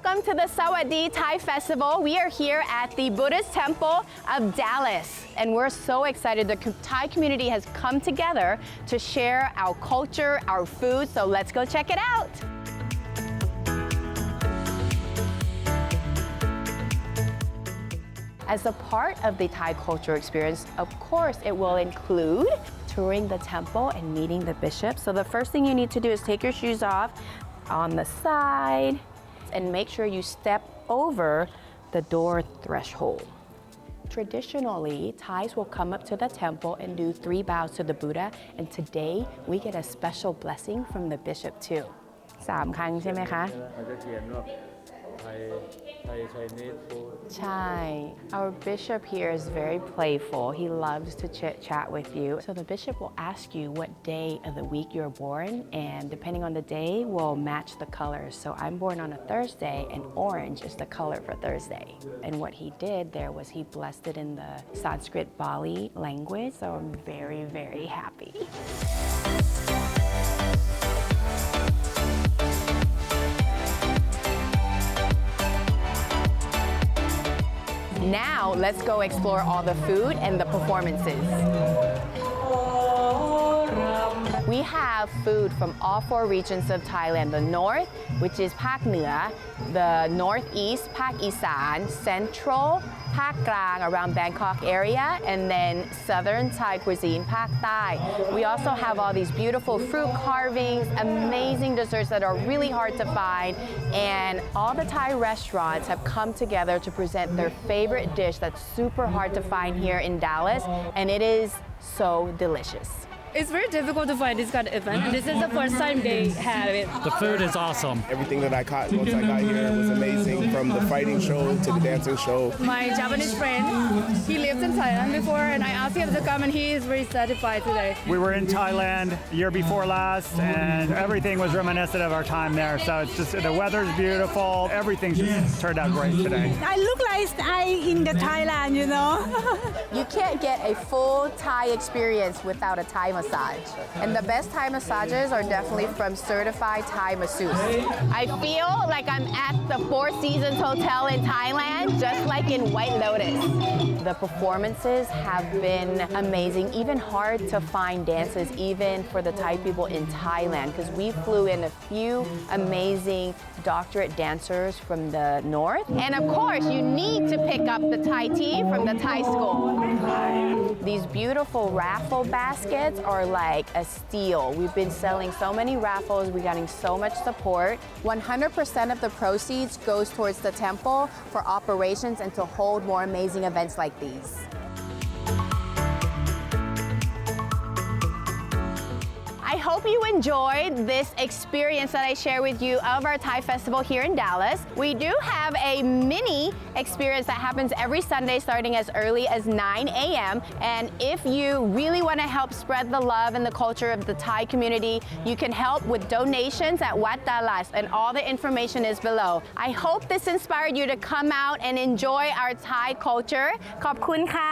Welcome to the Sawasdee Thai Festival. We are here at the Buddhist Temple of Dallas, and we're so excited. The Thai community has come together to share our culture, our food, so let's go check it out. As a part of the Thai culture experience, of course, it will include touring the temple and meeting the bishop. So the first thing you need to do is take your shoes off on the side and make sure you step over the door threshold. Traditionally, Thais will come up to the temple and do 3 bows to the Buddha, and today we get a special blessing from the bishop too. 3 ครั้งใช่ไหมคะ ใช่ Our bishop here is very playful. He loves to chit-chat with you. So the bishop will ask you what day of the week you're born, and depending on the day, will match the colors. So I'm born on a Thursday, and orange is the color for Thursday. And what he did there was he blessed it in the Sanskrit Bali language, so I'm very, very happy. Now, let's go explore all the food and the performances. We have food from all 4 regions of Thailand. The north, which is ภาคเหนือ the northeast, ภาคอีสาน central, ภาคกลาง around Bangkok area, and then southern Thai cuisine, ภาคใต้ We also have all these beautiful fruit carvings, amazing desserts that are really hard to find, and all the Thai restaurants have come together to present their favorite dish that's super hard to find here in Dallas, and it is so delicious. It's very difficult to find this kind of event. This is the first time they have it. The food is awesome. Everything that I caught once I got here was amazing, from the fighting show to the dancing show. My Japanese friend, he lived in Thailand before, and I asked him to come, and he is very satisfied today. We were in Thailand the year before last, and everything was reminiscent of our time there. So it's just, the weather's beautiful. Everything just turned out great today. I look like I in the Thailand, you know. You can't get a full Thai experience without a Thai massage. And the best Thai massages are definitely from certified Thai masseuse. I feel like I'm at the Four Seasons Hotel in Thailand, just like in White Lotus. The performances have been amazing, even hard to find dances, even for the Thai people in Thailand, because we flew in a few amazing doctorate dancers from the north. And of course, you need to pick up the Thai tea from the Thai school. These beautiful raffle baskets are like a steal. We've been selling so many raffles, we're getting so much support. 100% of the proceeds goes towards the temple for operations and to hold more amazing events like these. I hope you enjoyed this experience that I share with you of our Thai festival here in Dallas. We do have a mini experience that happens every Sunday starting as early as 9 a.m. And if you really want to help spread the love and the culture of the Thai community, you can help with donations at Wat Dallas, and all the information is below. I hope this inspired you to come out and enjoy our Thai culture. ขอบคุณค่ะ